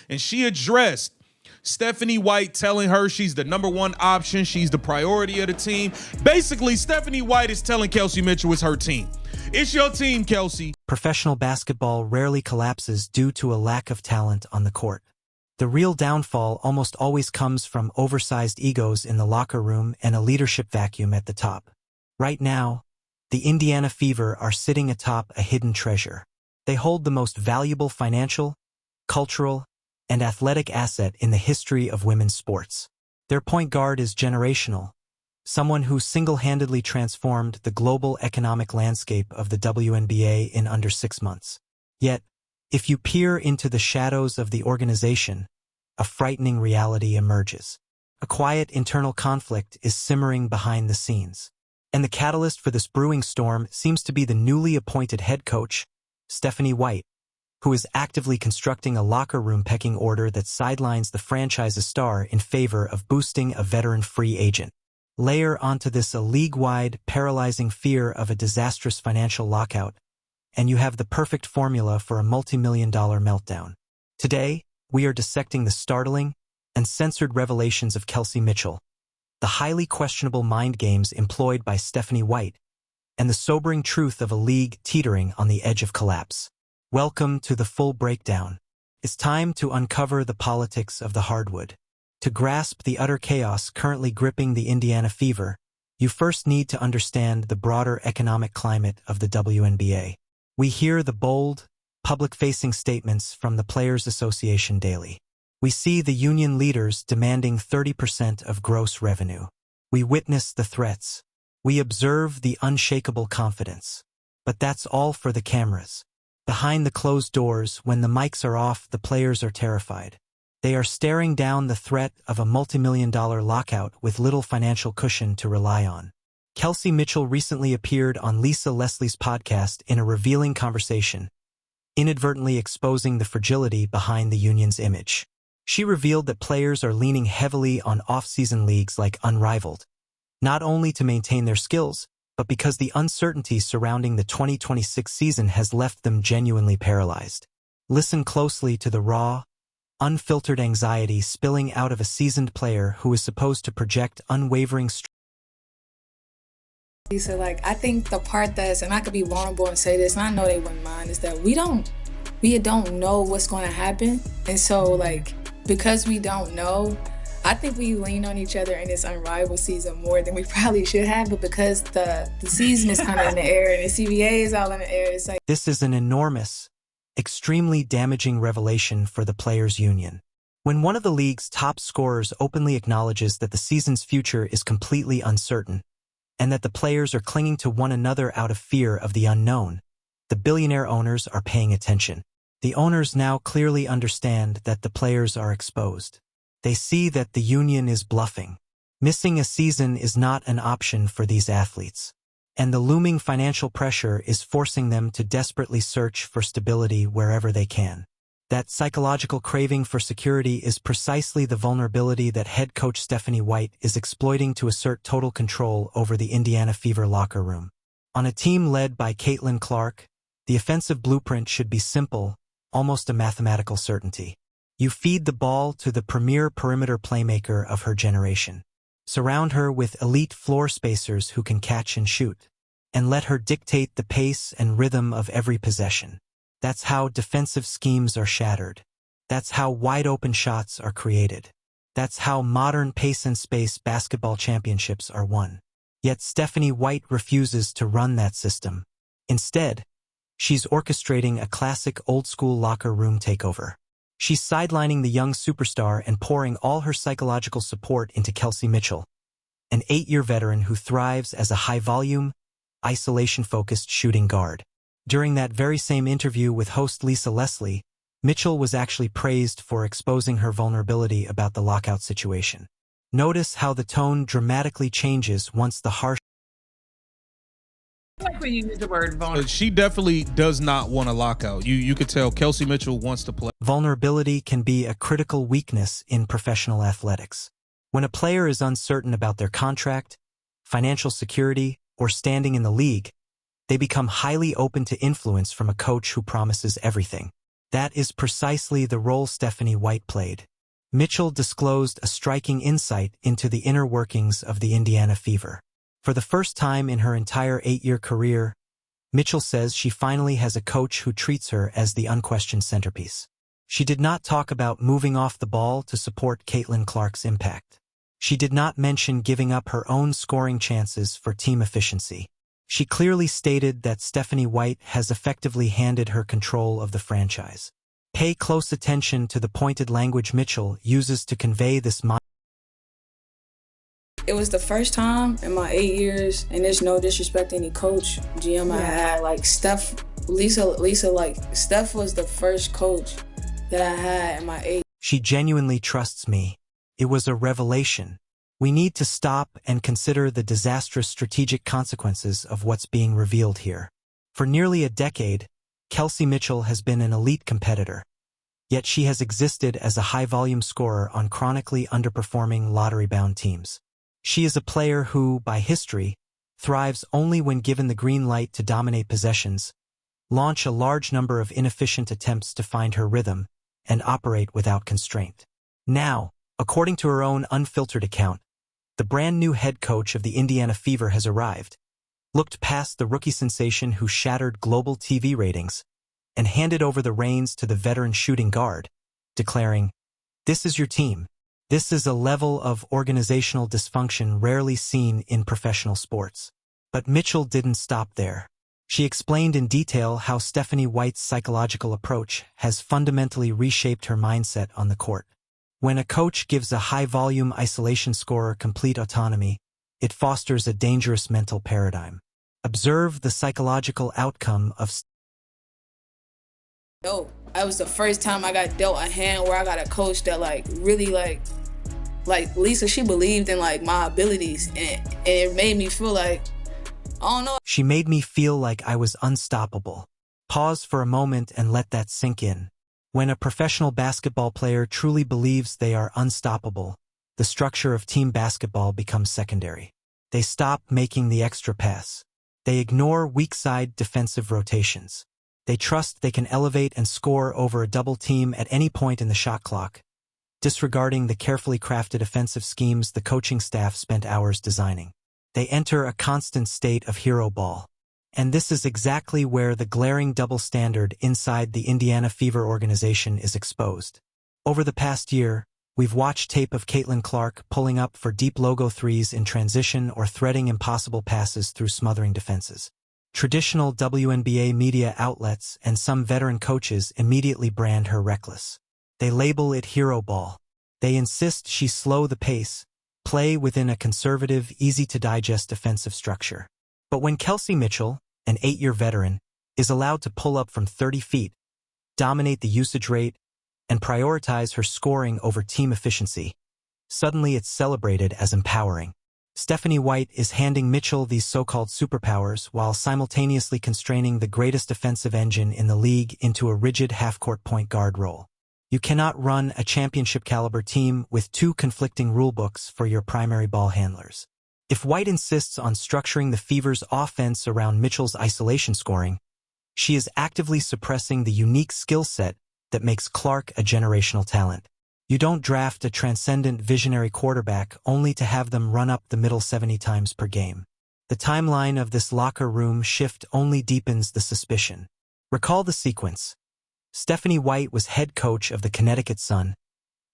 and she addressed Stephanie White telling her she's the #1 option, she's the priority of the team. Basically, Stephanie White is telling Kelsey Mitchell it's her team. It's your team, Kelsey. Professional basketball rarely collapses due to a lack of talent on the court. The real downfall almost always comes from oversized egos in the locker room and a leadership vacuum at the top. Right now, the Indiana Fever are sitting atop a hidden treasure. They hold the most valuable financial, cultural, and athletic asset in the history of women's sports. Their point guard is generational, someone who single-handedly transformed the global economic landscape of the WNBA in under 6 months. Yet, if you peer into the shadows of the organization, a frightening reality emerges. A quiet internal conflict is simmering behind the scenes. And the catalyst for this brewing storm seems to be the newly appointed head coach, Stephanie White, who is actively constructing a locker room pecking order that sidelines the franchise's star in favor of boosting a veteran free agent. Layer onto this a league-wide, paralyzing fear of a disastrous financial lockout, and you have the perfect formula for a multi-million-dollar meltdown. Today, we are dissecting the startling and censored revelations of Kelsey Mitchell, the highly questionable mind games employed by Stephanie White, and the sobering truth of a league teetering on the edge of collapse. Welcome to the full breakdown. It's time to uncover the politics of the hardwood. To grasp the utter chaos currently gripping the Indiana Fever, you first need to understand the broader economic climate of the WNBA. We hear the bold, public-facing statements from the Players Association daily. We see the union leaders demanding 30% of gross revenue. We witness the threats. We observe the unshakable confidence. But that's all for the cameras. Behind the closed doors, when the mics are off, the players are terrified. They are staring down the threat of a multi-million-dollar lockout with little financial cushion to rely on. Kelsey Mitchell recently appeared on Lisa Leslie's podcast in a revealing conversation, inadvertently exposing the fragility behind the union's image. She revealed that players are leaning heavily on off-season leagues like Unrivaled, not only to maintain their skills, but because the uncertainty surrounding the 2026 season has left them genuinely paralyzed. Listen closely to the raw, unfiltered anxiety spilling out of a seasoned player who is supposed to project unwavering strength. So, I think the part that's, and I could be vulnerable and say this, and I know they wouldn't mind, is that we don't know what's going to happen. And so, because we don't know, I think we lean on each other in this unrivaled season more than we probably should have. But because the season is kind of in the air and the CBA is all in the air, it's like... This is an enormous, extremely damaging revelation for the players' union. When one of the league's top scorers openly acknowledges that the season's future is completely uncertain, and that the players are clinging to one another out of fear of the unknown, the billionaire owners are paying attention. The owners now clearly understand that the players are exposed. They see that the union is bluffing. Missing a season is not an option for these athletes. And the looming financial pressure is forcing them to desperately search for stability wherever they can. That psychological craving for security is precisely the vulnerability that head coach Stephanie White is exploiting to assert total control over the Indiana Fever locker room. On a team led by Caitlin Clark, the offensive blueprint should be simple, almost a mathematical certainty. You feed the ball to the premier perimeter playmaker of her generation. Surround her with elite floor spacers who can catch and shoot, and let her dictate the pace and rhythm of every possession. That's how defensive schemes are shattered. That's how wide-open shots are created. That's how modern pace and space basketball championships are won. Yet Stephanie White refuses to run that system. Instead, she's orchestrating a classic old-school locker room takeover. She's sidelining the young superstar and pouring all her psychological support into Kelsey Mitchell, an 8-year veteran who thrives as a high-volume, isolation-focused shooting guard. During that very same interview with host Lisa Leslie, Mitchell was actually praised for exposing her vulnerability about the lockout situation. Notice how the tone dramatically changes once the harsh... I like when you use the word vulnerable. She definitely does not want a lockout. You could tell Kelsey Mitchell wants to play. Vulnerability can be a critical weakness in professional athletics. When a player is uncertain about their contract, financial security, or standing in the league, they become highly open to influence from a coach who promises everything. That is precisely the role Stephanie White played. Mitchell disclosed a striking insight into the inner workings of the Indiana Fever. For the first time in her entire 8-year career, Mitchell says she finally has a coach who treats her as the unquestioned centerpiece. She did not talk about moving off the ball to support Caitlin Clark's impact. She did not mention giving up her own scoring chances for team efficiency. She clearly stated that Stephanie White has effectively handed her control of the franchise. Pay close attention to the pointed language Mitchell uses to convey this mindset. It was the first time in my 8 years, and there's no disrespect to any coach, GM I had, like Lisa, like Steph was the first coach that I had in my 8. She genuinely trusts me. It was a revelation. We need to stop and consider the disastrous strategic consequences of what's being revealed here. For nearly a decade, Kelsey Mitchell has been an elite competitor, yet she has existed as a high-volume scorer on chronically underperforming lottery-bound teams. She is a player who, by history, thrives only when given the green light to dominate possessions, launch a large number of inefficient attempts to find her rhythm, and operate without constraint. Now, according to her own unfiltered account, the brand-new head coach of the Indiana Fever has arrived, looked past the rookie sensation who shattered global TV ratings, and handed over the reins to the veteran shooting guard, declaring, "This is your team." This is a level of organizational dysfunction rarely seen in professional sports. But Mitchell didn't stop there. She explained in detail how Stephanie White's psychological approach has fundamentally reshaped her mindset on the court. When a coach gives a high-volume isolation scorer complete autonomy, it fosters a dangerous mental paradigm. Observe the psychological outcome of That was the first time I got dealt a hand where I got a coach that really Lisa, she believed in my abilities, and it made me feel like, I don't know. She made me feel like I was unstoppable. Pause for a moment and let that sink in. When a professional basketball player truly believes they are unstoppable, the structure of team basketball becomes secondary. They stop making the extra pass. They ignore weak-side defensive rotations. They trust they can elevate and score over a double team at any point in the shot clock, disregarding the carefully crafted offensive schemes the coaching staff spent hours designing. They enter a constant state of hero ball. And this is exactly where the glaring double standard inside the Indiana Fever organization is exposed. Over the past year, we've watched tape of Caitlin Clark pulling up for deep logo threes in transition or threading impossible passes through smothering defenses. Traditional WNBA media outlets and some veteran coaches immediately brand her reckless. They label it hero ball. They insist she slow the pace, play within a conservative, easy-to-digest defensive structure. But when Kelsey Mitchell, an 8-year veteran, is allowed to pull up from 30 feet, dominate the usage rate, and prioritize her scoring over team efficiency, suddenly it's celebrated as empowering. Stephanie White is handing Mitchell these so-called superpowers while simultaneously constraining the greatest offensive engine in the league into a rigid half-court point guard role. You cannot run a championship-caliber team with two conflicting rulebooks for your primary ball handlers. If White insists on structuring the Fever's offense around Mitchell's isolation scoring, she is actively suppressing the unique skill set that makes Clark a generational talent. You don't draft a transcendent visionary quarterback only to have them run up the middle 70 times per game. The timeline of this locker room shift only deepens the suspicion. Recall the sequence. Stephanie White was head coach of the Connecticut Sun,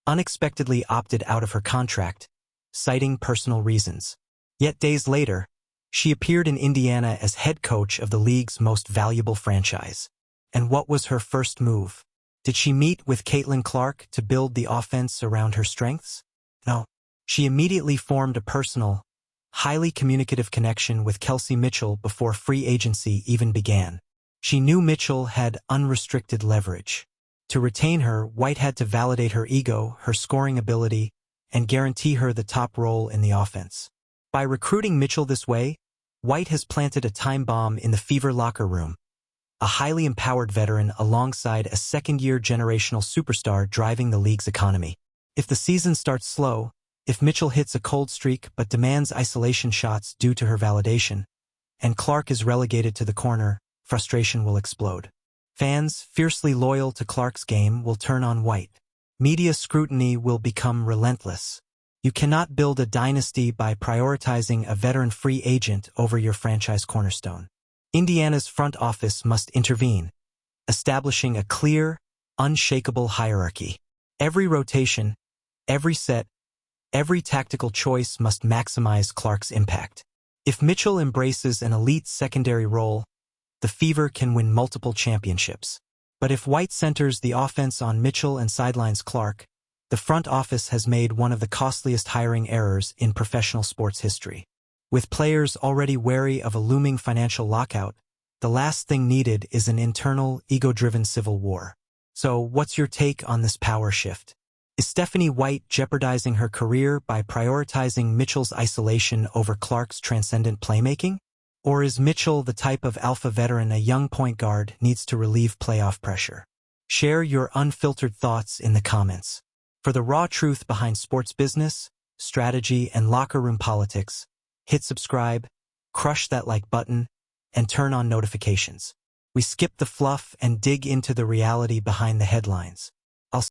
unexpectedly opted out of her contract, citing personal reasons. Yet days later, she appeared in Indiana as head coach of the league's most valuable franchise. And what was her first move? Did she meet with Caitlin Clark to build the offense around her strengths? No. She immediately formed a personal, highly communicative connection with Kelsey Mitchell before free agency even began. She knew Mitchell had unrestricted leverage. To retain her, White had to validate her ego, her scoring ability, and guarantee her the top role in the offense. By recruiting Mitchell this way, White has planted a time bomb in the Fever locker room, a highly empowered veteran alongside a second-year generational superstar driving the league's economy. If the season starts slow, if Mitchell hits a cold streak but demands isolation shots due to her validation, and Clark is relegated to the corner, frustration will explode. Fans fiercely loyal to Clark's game will turn on White. Media scrutiny will become relentless. You cannot build a dynasty by prioritizing a veteran free agent over your franchise cornerstone. Indiana's front office must intervene, establishing a clear, unshakable hierarchy. Every rotation, every set, every tactical choice must maximize Clark's impact. If Mitchell embraces an elite secondary role, the Fever can win multiple championships. But if White centers the offense on Mitchell and sidelines Clark, the front office has made one of the costliest hiring errors in professional sports history. With players already wary of a looming financial lockout, the last thing needed is an internal, ego-driven civil war. So, what's your take on this power shift? Is Stephanie White jeopardizing her career by prioritizing Mitchell's isolation over Clark's transcendent playmaking? Or is Mitchell the type of alpha veteran a young point guard needs to relieve playoff pressure? Share your unfiltered thoughts in the comments. For the raw truth behind sports business, strategy, and locker room politics, hit subscribe, crush that like button, and turn on notifications. We skip the fluff and dig into the reality behind the headlines. I'll